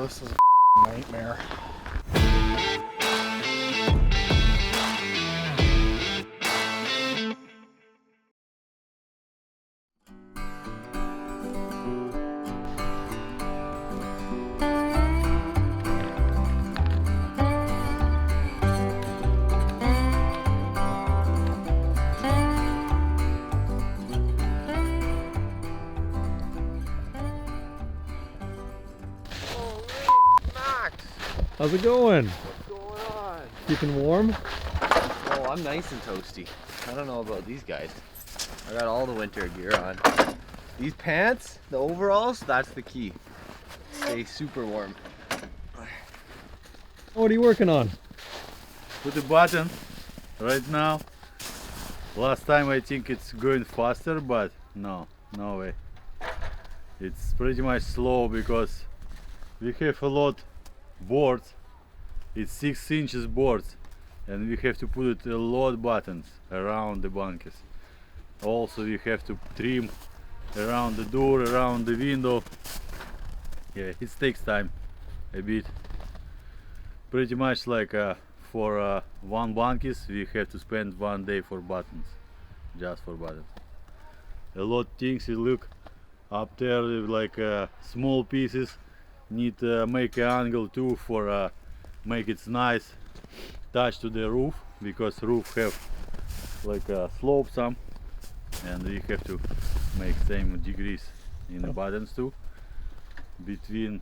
Oh, this is a nightmare. How's it going? What's going on? Keeping warm? Oh, I'm nice and toasty. I don't know about these guys. I got all the winter gear on. These pants, the overalls, that's the key. Stay super warm. What are you working on? Put the button right now. Last time I think it's going faster, but no way. It's pretty much slow because we have a lot boards. It's 6 inches boards and we have to put a lot buttons around the bunkers. Also we have to trim around the door, around the window. Yeah, it takes time a bit. Pretty much like for one bunkers we have to spend 1 day for buttons, just for buttons. A lot of things you look up there like small pieces need make an angle too for make it nice touch to the roof, because roof have like a slope some, and we have to make same degrees in the buttons too between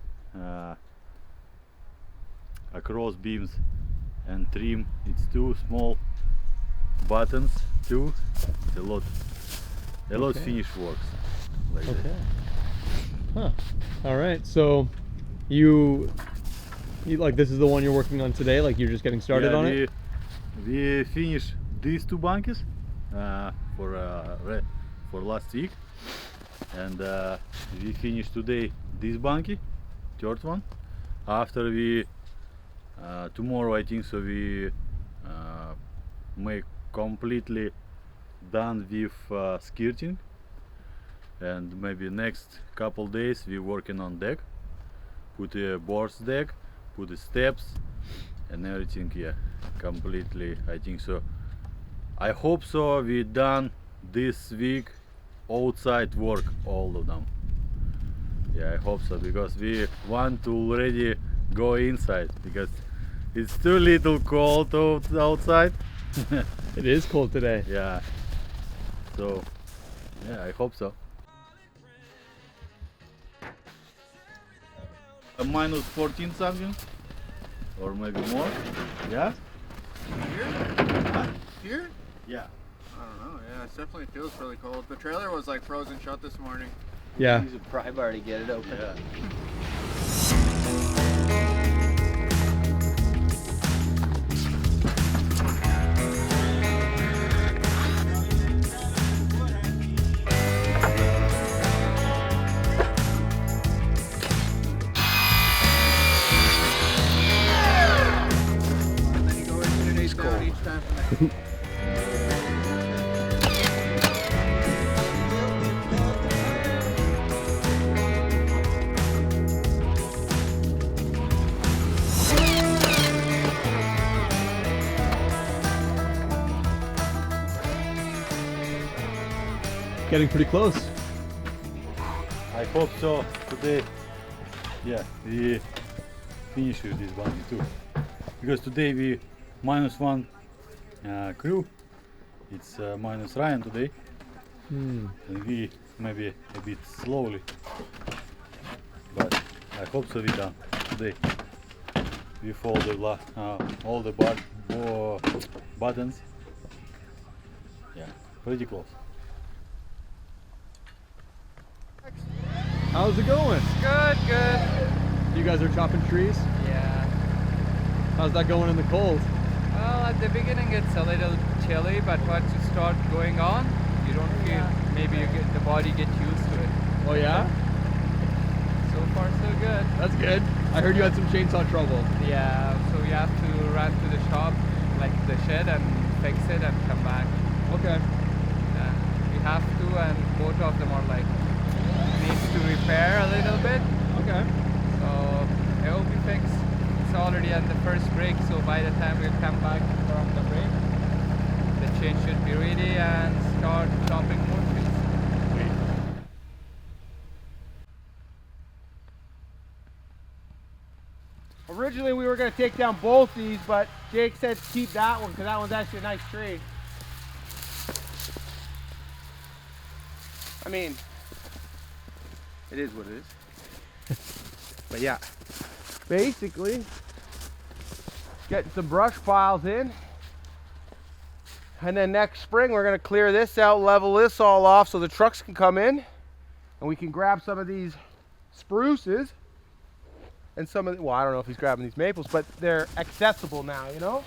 across beams and trim. It's two small buttons too. It's a lot Okay. finish works like that. Okay. Huh. All right. So you like, this is the one you're working on today? Like, you're just getting started on it? We finished these two bunkers for last week, and we finished today this bunkie, third one. After we tomorrow I think so we make completely done with skirting, and maybe next couple days we working on deck, put a boards deck, put the steps and everything. Yeah, completely I think so. I hope so we done this week outside work, all of them. Yeah, I hope so, because we want to already go inside, because it's too little cold outside. It is cold today. Yeah, so yeah, I hope so. A minus 14 something, or maybe more. Yeah. Here? Yeah. I don't know. Yeah, it definitely feels really cold. The trailer was like frozen shut this morning. Yeah. Use a pry bar to get it open. Yeah. And then you go in and it's down each time from there. Getting pretty close. I hope so today. Yeah, we finish with this bunkie too, because today we -1 crew. It's minus Ryan today, and we maybe a bit slowly, but I hope so we done today with all the buttons. Yeah, pretty close. How's it going? Good, good. You guys are chopping trees? Yeah. How's that going in the cold? Well, at the beginning it's a little chilly, but once you start going on, you don't feel. Maybe the body gets used to it. Oh yeah? So far, so good. That's good. I heard you had some chainsaw trouble. Yeah. So you have to run to the shop, like the shed, and fix it and come back. Okay. Yeah. We have to, and both of them are like needs to repair a little bit. Okay. So I than the first break, so by the time we come back from the break, the chain should be ready and start chopping more trees. Originally we were going to take down both these, but Jake said to keep that one because that one's actually a nice tree. I mean, it is what it is. But yeah, basically getting some brush piles in. And then next spring we're going to clear this out, level this all off so the trucks can come in. And we can grab some of these spruces. And some of the, well, I don't know if he's grabbing these maples, but they're accessible now, you know?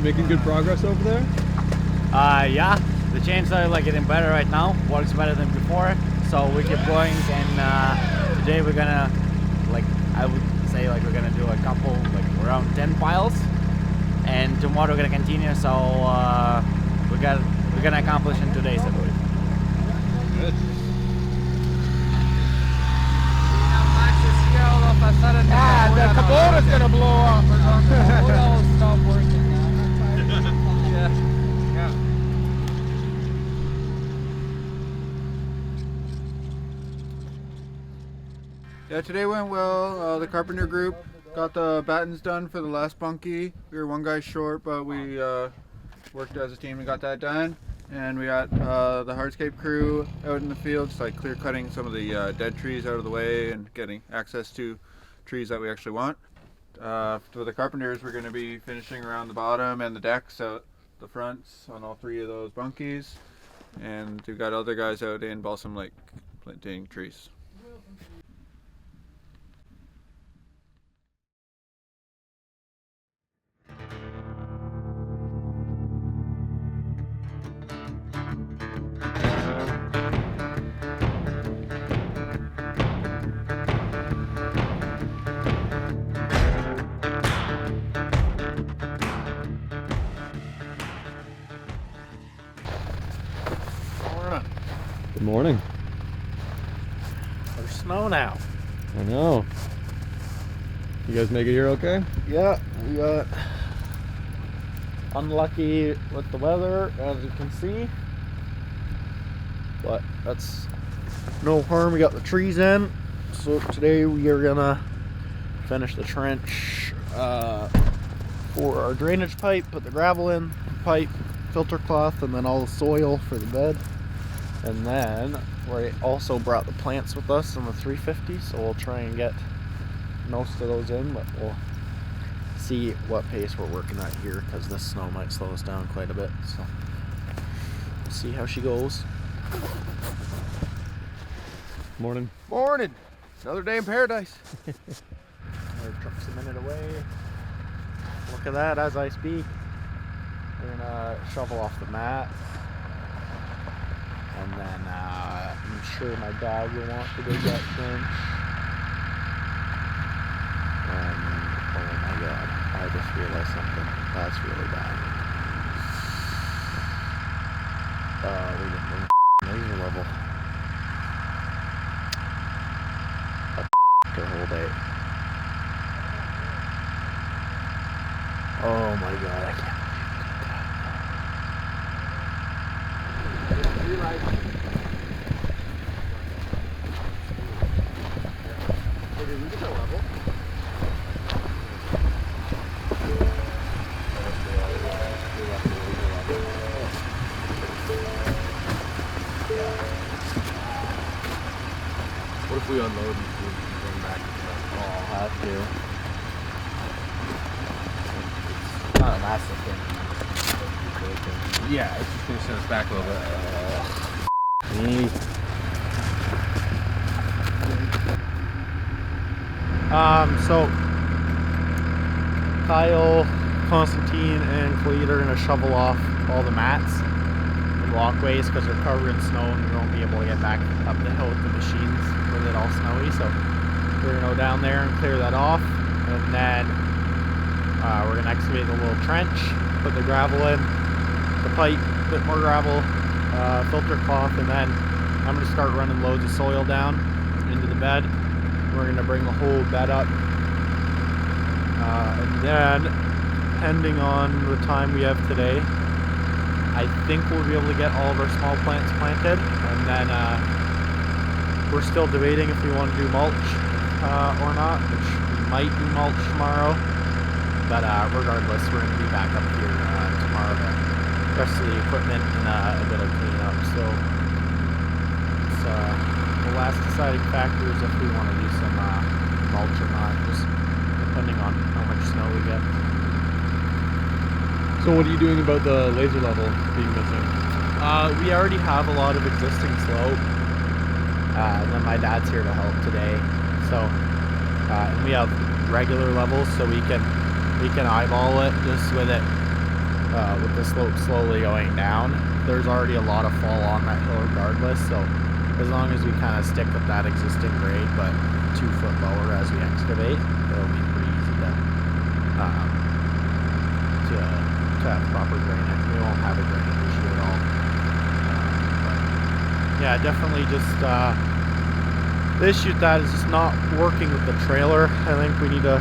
Making good progress over there? Yeah, the chainsaw like getting better right now, works better than before, so we keep going. And today we're gonna, like, I would say like we're gonna do a couple, like around 10 piles, and tomorrow we're gonna continue. So we're gonna accomplish in 2 days, I believe. Good. The Kubota's gonna blow up. Kubota will stop working now. Yeah. Yeah, today went well. The carpenter group got the battens done for the last bunkie. We were one guy short, but we worked as a team and got that done. And we got the hardscape crew out in the field, just like clear cutting some of the dead trees out of the way and getting access to trees that we actually want. For the carpenters, we're going to be finishing around the bottom and the decks out the fronts on all 3 of those bunkies. And we've got other guys out in Balsam Lake planting trees. Good morning. There's snow now. I know. You guys make it here okay? Yeah, we got unlucky with the weather, as you can see. But that's no harm. We got the trees in. So today we are gonna finish the trench for our drainage pipe, put the gravel in, pipe, filter cloth, and then all the soil for the bed. And then we also brought the plants with us in the 350, so we'll try and get most of those in, but we'll see what pace we're working at here because this snow might slow us down quite a bit. So we'll see how she goes. Morning. Morning. Another day in paradise. Our truck's a minute away. Look at that as I speak. We're gonna shovel off the mat. And then I'm sure my dog will want to dig that trench. And oh my god, I just realized something. That's really bad. We didn't bring laser level. The whole day. Oh my god, I can't. kind of level. What if we unload and bring back the truck? Oh, I'll have to. It's not a massive thing. Yeah, it's just gonna send us back a little bit. So Kyle, Constantine, and Cleet are gonna shovel off all the mats and walkways because they're covered in snow and we won't be able to get back up the hill with the machines with it all snowy. So we're gonna go down there and clear that off, and then we're gonna excavate the little trench, put the gravel in, the pipe, bit more gravel, filter cloth, and then I'm gonna start running loads of soil down into the bed. We're gonna bring the whole bed up, and then depending on the time we have today, I think we'll be able to get all of our small plants planted, and then we're still debating if we want to do mulch or not, which we might do mulch tomorrow, but regardless, we're going to be back up here tomorrow to rest of the equipment and a bit of cleanup. So it's the last deciding factor is if we want to do some mulch or not, just depending on how much snow we get. So what are you doing about the laser level being missing? We already have a lot of existing slope, and then my dad's here to help today. So, and we have regular levels, so we can eyeball it just with it, with the slope slowly going down. There's already a lot of fall on that hill regardless, so as long as we kind of stick with that existing grade, but 2 foot lower as we excavate, it'll be pretty easy to have proper drainage. We won't have a drainage issue at all. But yeah, definitely just the issue with that is just not working with the trailer. I think we need to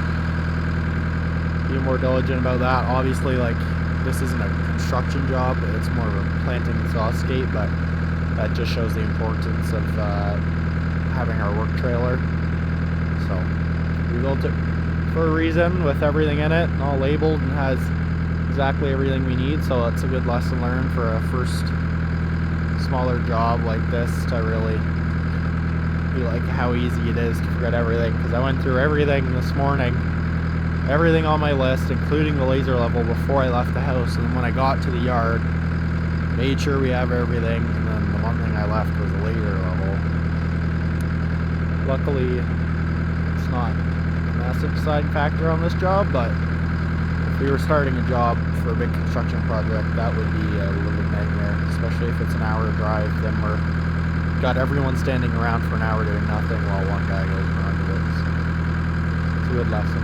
be more diligent about that. Obviously, like, this isn't a construction job, it's more of a planting exhaustscape, but that just shows the importance of having our work trailer. So we built it for a reason with everything in it and all labeled and has exactly everything we need. So that's a good lesson learned for a first smaller job like this, to really be like how easy it is to forget everything, because I went through everything this morning, everything on my list, including the laser level, before I left the house. And then when I got to the yard, made sure we have everything, and then the one thing I left was the laser level. Luckily, it's not a massive deciding factor on this job, but if we were starting a job for a big construction project, that would be a living nightmare, especially if it's an hour drive. Then we're got everyone standing around for an hour doing nothing while one guy goes around to it. So it's a good lesson.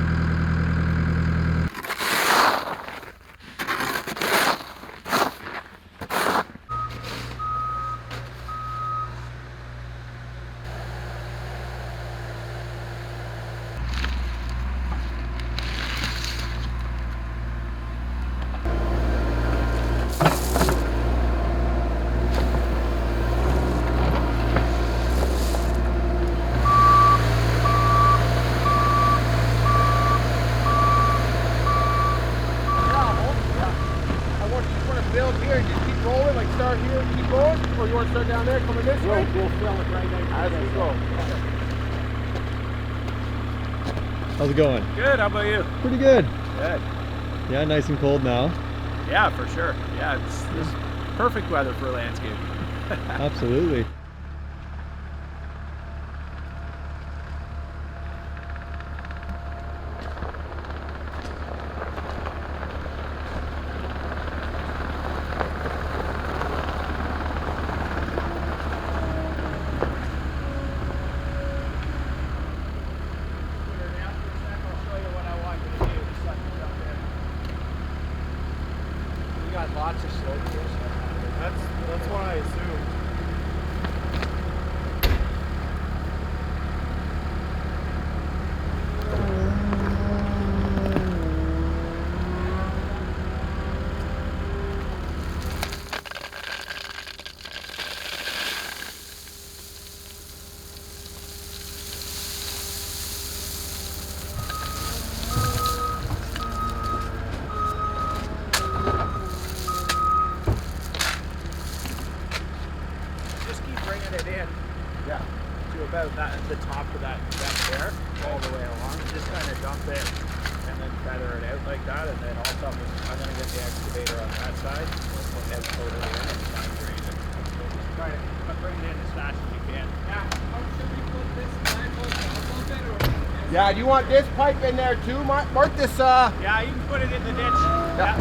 Build here and just keep rolling, like start here and keep going, or you want to start down there, coming this way? We'll fill it right now as we go. How's it going? Good, how about you? Pretty good. Good. Yeah, nice and cold now. Yeah, for sure. Yeah, it's perfect weather for landscape. Absolutely. Lots of slope here. That's what I assumed. the top of that stem there all the way along. Just kind of dump it and then feather it out like that, and then also I'm gonna get the excavator on that side. We'll head totally in and try and drain it. So just try to bring it in as fast as you can. Yeah, do you want this pipe in there too? Mark this, Yeah, you can put it in the ditch. Yeah.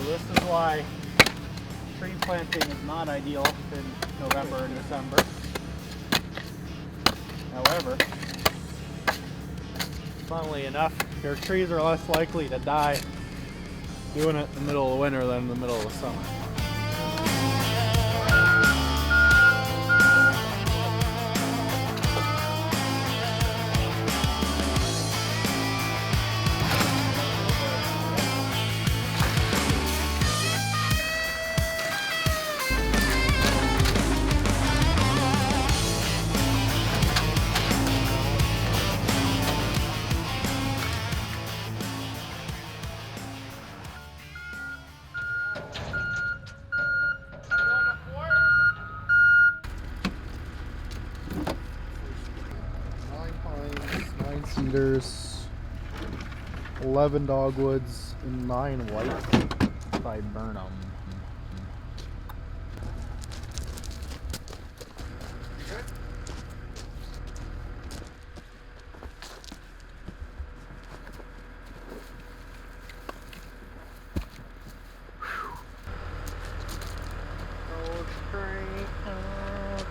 This is why tree planting is not ideal in November and December. However, funnily enough, your trees are less likely to die doing it in the middle of winter than in the middle of the summer. Cedars, 11 dogwoods, and 9 white by Burnham.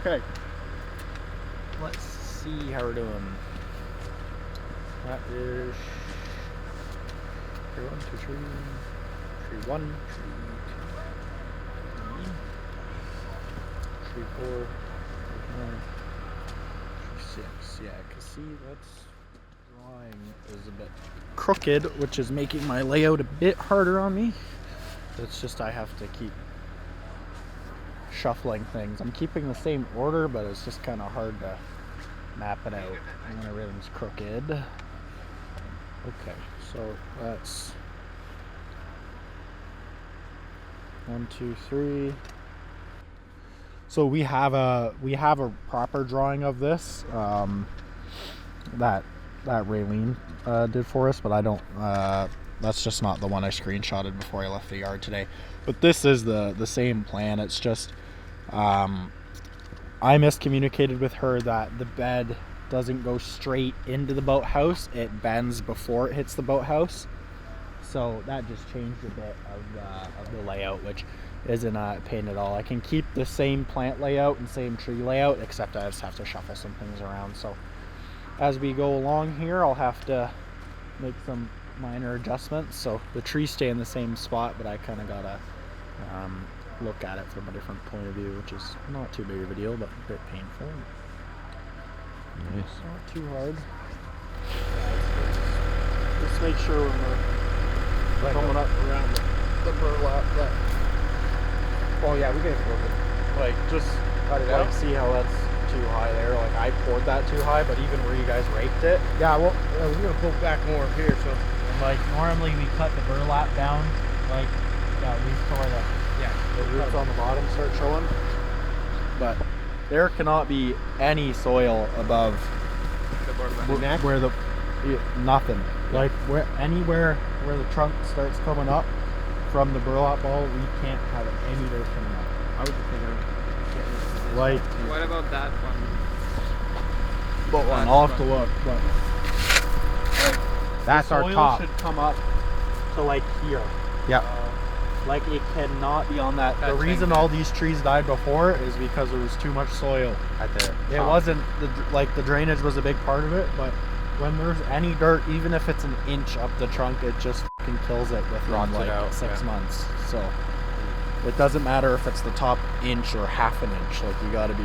Okay, let's see how we're doing. That is tree 1, 2, 3, tree 1, tree 4, tree 5, tree 6. Yeah, cause see that's drawing is a bit crooked, which is making my layout a bit harder on me. It's just I have to keep shuffling things. I'm keeping the same order, but it's just kind of hard to map it out when everything's crooked. Okay, so that's 1, 2, 3. So we have a proper drawing of this that Raylene did for us, but I don't. That's just not the one I screenshotted before I left the yard today. But this is the same plan. It's just I miscommunicated with her that the bed doesn't go straight into the boathouse, it bends before it hits the boathouse. So that just changed a bit of the layout, which isn't a pain at all. I can keep the same plant layout and same tree layout, except I just have to shuffle some things around. So as we go along here, I'll have to make some minor adjustments. So the trees stay in the same spot, but I kind of gotta look at it from a different point of view, which is not too big of a deal, but a bit painful. Nice. Not too hard. Just make sure when we're coming up around the burlap that. oh yeah, we can explode it. Like, just Cut it like out. see how that's too high there. Like, I poured that too high, but even where you guys raked it, Yeah, well, we're gonna pull back more here, so. like normally we cut the burlap down, like at least to where the roots on the bottom start showing. But there cannot be any soil above where the nothing. Like anywhere where the trunk starts coming up from the burlap ball, we can't have any dirt coming up. I was just thinking of Like, what about that one? but That's I'll have to fine. look. But That's the our soil top. should come up to like here. Yep. Like, it cannot be on that. The Touching reason that. all these trees died before is because there was too much soil. At the It top. wasn't the drainage was a big part of it, but when there's any dirt, even if it's an inch up the trunk, it just fucking kills it within Rots it like out, 6 yeah. months. So it doesn't matter if it's the top inch or half an inch. Like we gotta be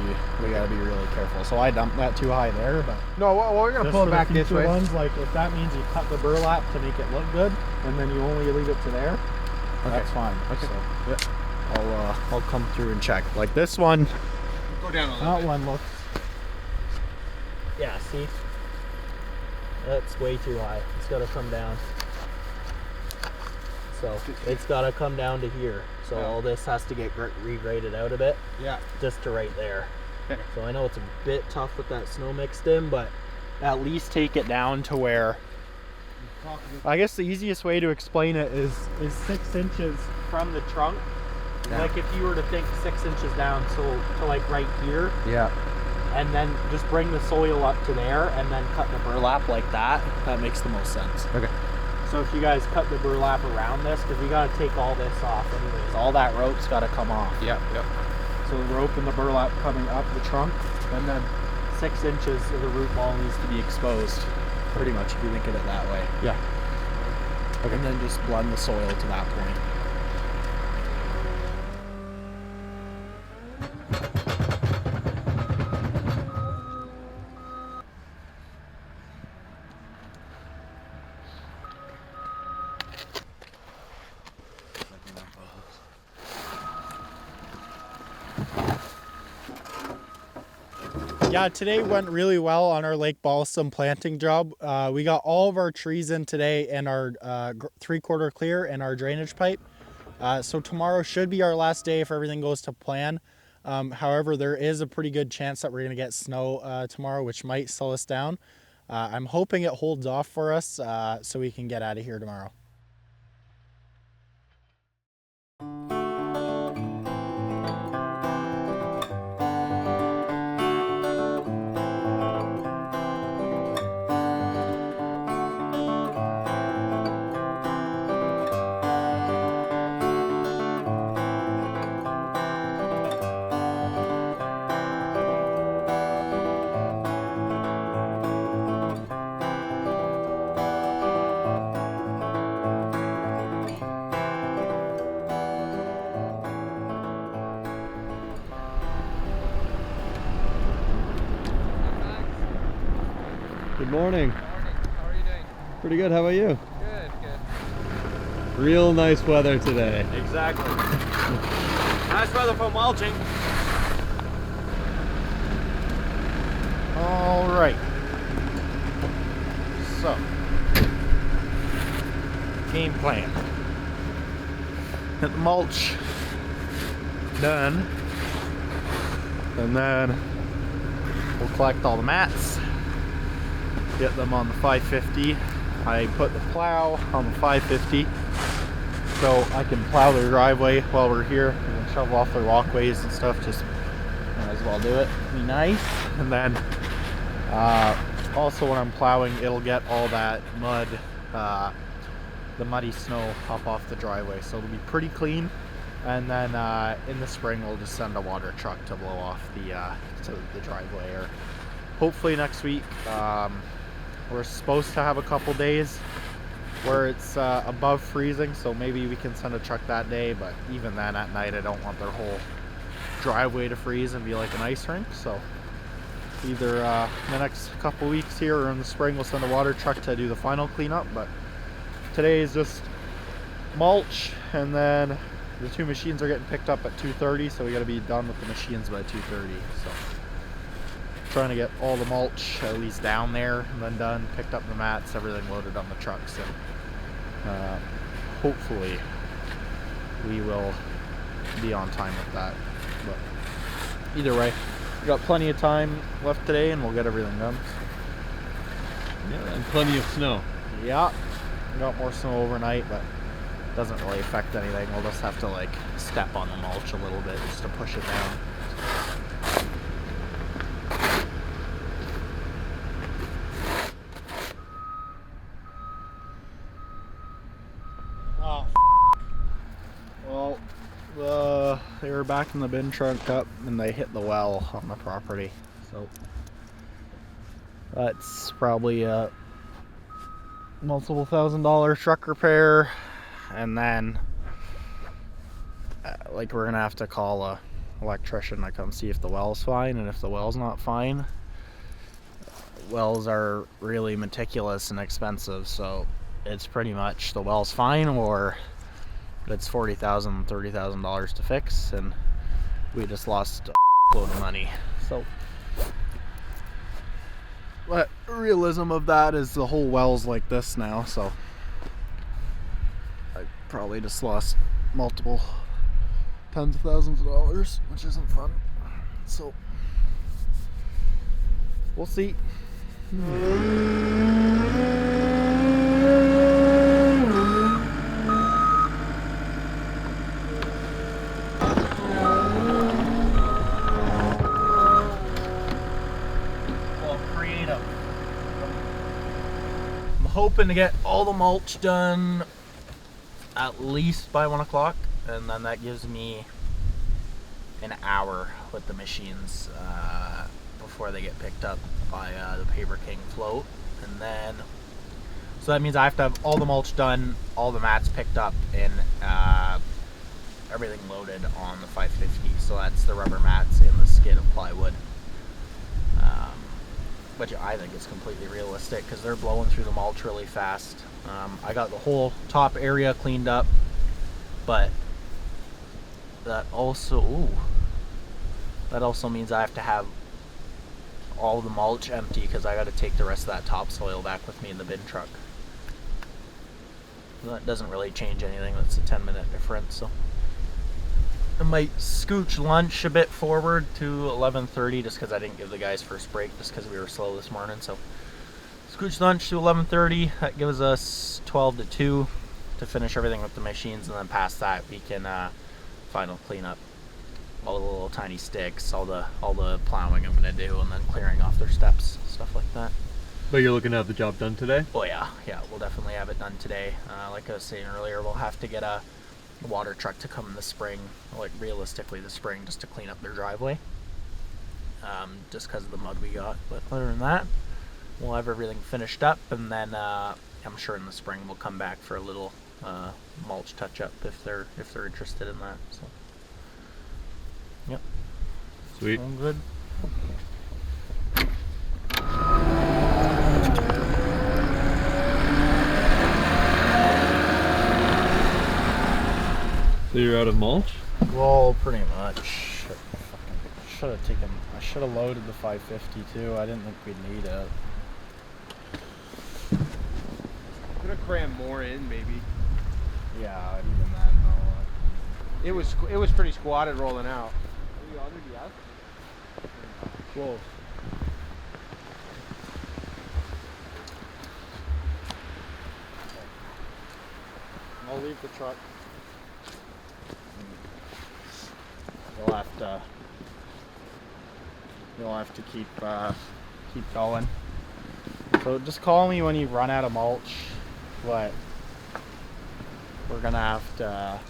really careful. So I dumped that too high there, but No, well, we're gonna just pull for it the back this future way. ones, like if that means you cut the burlap to make it look good, and then you only leave it to there, that's fine. Okay. So, I'll come through and check. Like this one, Go down a little that bit. one looks. Yeah, see, that's way too high. It's got to come down. So it's got to come down to here. So Yeah. all this has to get regraded out a bit, Yeah. just to right there. Okay. So I know it's a bit tough with that snow mixed in, but at least take it down to where. I guess the easiest way to explain it is 6 inches from the trunk. Yeah. Like if you were to think 6 inches down, so to like right here, Yeah. and then just bring the soil up to there, and then cut the burlap like that. That makes the most sense. Okay. So if you guys cut the burlap around this, because we got to take all this off anyways. All that rope's got to come off. Yep. So the rope and the burlap coming up the trunk, and then 6 inches of the root ball needs to be exposed. Pretty much, if you think of it that way. Yeah. Okay. And then just blend the soil to that point. Yeah, today went really well on our Lake Balsam planting job. We got all of our trees in today and our 3/4 clear and our drainage pipe. So tomorrow should be our last day if everything goes to plan. However, there is a pretty good chance that we're going to get snow tomorrow, which might slow us down. I'm hoping it holds off for us so we can get out of here tomorrow. Good morning. Morning. How are you doing? Pretty good. How about you? Good, good. Real nice weather today. Exactly. Nice weather for mulching. All right. So, game plan. Get the mulch done, and then we'll collect all the mats, get them on the 550. I put the plow on the 550 so I can plow their driveway while we're here and shovel off their walkways and stuff. Just might as well do it. Be nice. And then also when I'm plowing, it'll get all that mud, the muddy snow up off the driveway, so it'll be pretty clean. And then in the spring we'll just send a water truck to blow off the driveway, or hopefully next week. We're supposed to have a couple days where it's above freezing, so maybe we can send a truck that day, but even then at night I don't want their whole driveway to freeze and be like an ice rink. So either in the next couple weeks here or in the spring we'll send a water truck to do the final cleanup. But today is just mulch, and then the two machines are getting picked up at 2:30, so we got to be done with the machines by 2:30. So trying to get all the mulch at least down there and then done, picked up the mats, everything loaded on the trucks, and hopefully we will be on time with that. But either way, we got plenty of time left today and we'll get everything done. Yeah, and plenty of snow. Yeah, we got more snow overnight, but it doesn't really affect anything. We'll just have to like step on the mulch a little bit just to push it down. Oh, well, they were backing the bin truck up and they hit the well on the property. So that's probably a multiple $1,000 truck repair, and then like we're gonna have to call a electrician to come see if the well's fine, and if the well's not fine, wells are really meticulous and expensive, so it's pretty much the well's fine or it's $40,000, $30,000 to fix, and we just lost a load of money. So, but realism of that is the whole well's like this now, so I probably just lost multiple tens of thousands of dollars, which isn't fun. So we'll see. Creative. I'm hoping to get all the mulch done at least by 1 o'clock, and then that gives me an hour with the machines before they get picked up by the Paper King float. And then, so that means I have to have all the mulch done, all the mats picked up, and everything loaded on the 550. So that's the rubber mats and the skid of plywood, which I think is completely realistic because they're blowing through the mulch really fast. I got the whole top area cleaned up, but that also means I have to have all the mulch empty because I got to take the rest of that topsoil back with me in the bin truck. That doesn't really change anything. That's a 10-minute difference. So I might scooch lunch a bit forward to 11:30 just because I didn't give the guys first break just because we were slow this morning. So scooch lunch to 11:30. That gives us 12 to 2 to finish everything with the machines, and then past that we can final clean up all the little tiny sticks, all the plowing I'm gonna do, and then clearing off their steps, stuff like that. But you're looking to have the job done today? Oh yeah, we'll definitely have it done today. Like I was saying earlier, we'll have to get a water truck to come in the spring, like realistically the spring, just to clean up their driveway, just because of the mud we got. But other than that, we'll have everything finished up, and then I'm sure in the spring we'll come back for a little mulch touch up if they're interested in that. So yep, Sweet. all good. So you're out of mulch? Well, pretty much. I should have loaded the 550 too. I didn't think we'd need it. I'm gonna cram more in, maybe. Yeah, even then, no. It was pretty squatted rolling out. Are you already out? Close. I'll leave the truck. You'll have to keep going. So just call me when you run out of mulch, but we're gonna have to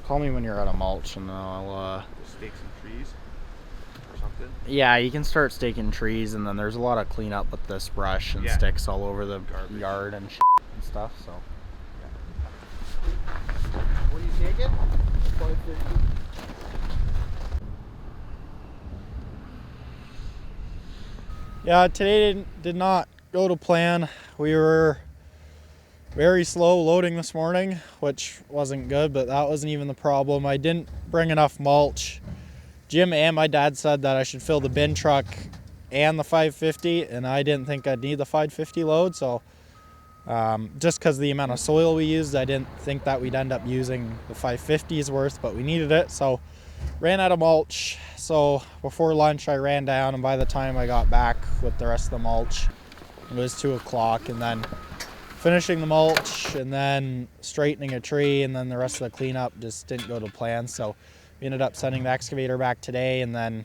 call me when you're out of mulch, and I'll Stake some trees or something. yeah, you can start staking trees, and then there's a lot of cleanup with this brush and Yeah. sticks all over the Garbage. yard and shit and stuff, so What are you taking? 550. yeah, today did not go to plan. We were very slow loading this morning, which wasn't good, but that wasn't even the problem. I didn't bring enough mulch. Jim and my dad said that I should fill the bin truck and the 550, and I didn't think I'd need the 550 load, so just because of the amount of soil we used, I didn't think that we'd end up using the 550's worth, but we needed it, so ran out of mulch. So before lunch I ran down, and by the time I got back with the rest of the mulch, it was 2 o'clock, and then finishing the mulch and then straightening a tree, and then the rest of the cleanup just didn't go to plan. So we ended up sending the excavator back today, and then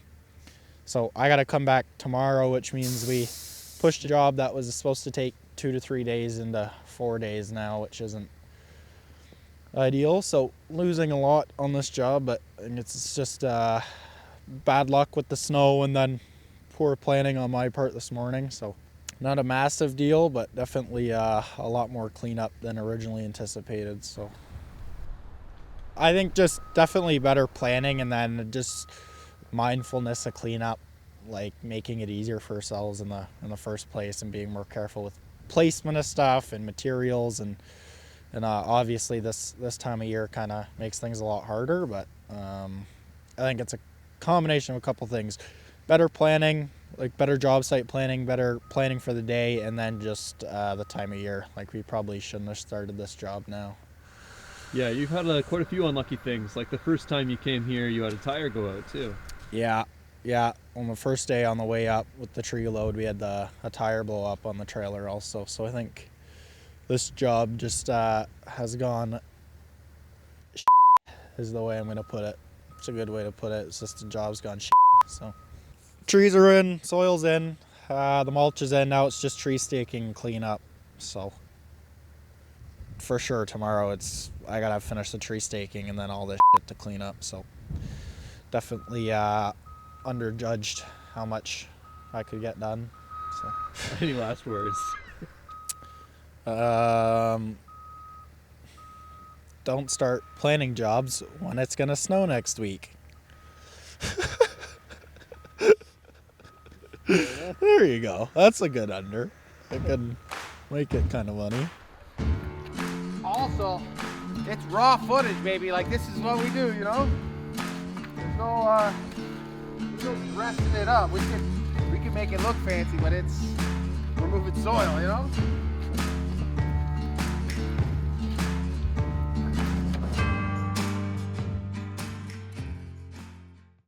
so I got to come back tomorrow, which means we pushed a job that was supposed to take 2 to 3 days into 4 days now, which isn't ideal. So losing a lot on this job, but it's just bad luck with the snow and then poor planning on my part this morning. So not a massive deal, but definitely a lot more cleanup than originally anticipated. So I think just definitely better planning, and then just mindfulness of cleanup, like making it easier for ourselves in the first place, and being more careful with placement of stuff and materials, and obviously this time of year kind of makes things a lot harder, but I think it's a combination of a couple things: better planning, like better job site planning, better planning for the day, and then just the time of year. Like, we probably shouldn't have started this job now. Yeah, you've had quite a few unlucky things. Like the first time you came here, you had a tire go out too. Yeah. On the first day on the way up with the tree load, we had a tire blow up on the trailer also. So I think this job just has gone shitty, is the way I'm going to put it. It's a good way to put it. It's just the job's gone shitty. So trees are in, soil's in, the mulch is in. Now it's just tree staking and clean up. So for sure tomorrow I got to finish the tree staking and then all this shit to clean up. So definitely underjudged how much I could get done. So Any last words? Don't start planning jobs when it's gonna snow next week. There you go. That's a good under. I could make it kind of funny. Also, it's raw footage, baby. Like, this is what we do, you know? There's no dressing it up. We can make it look fancy, but we're moving soil, you know?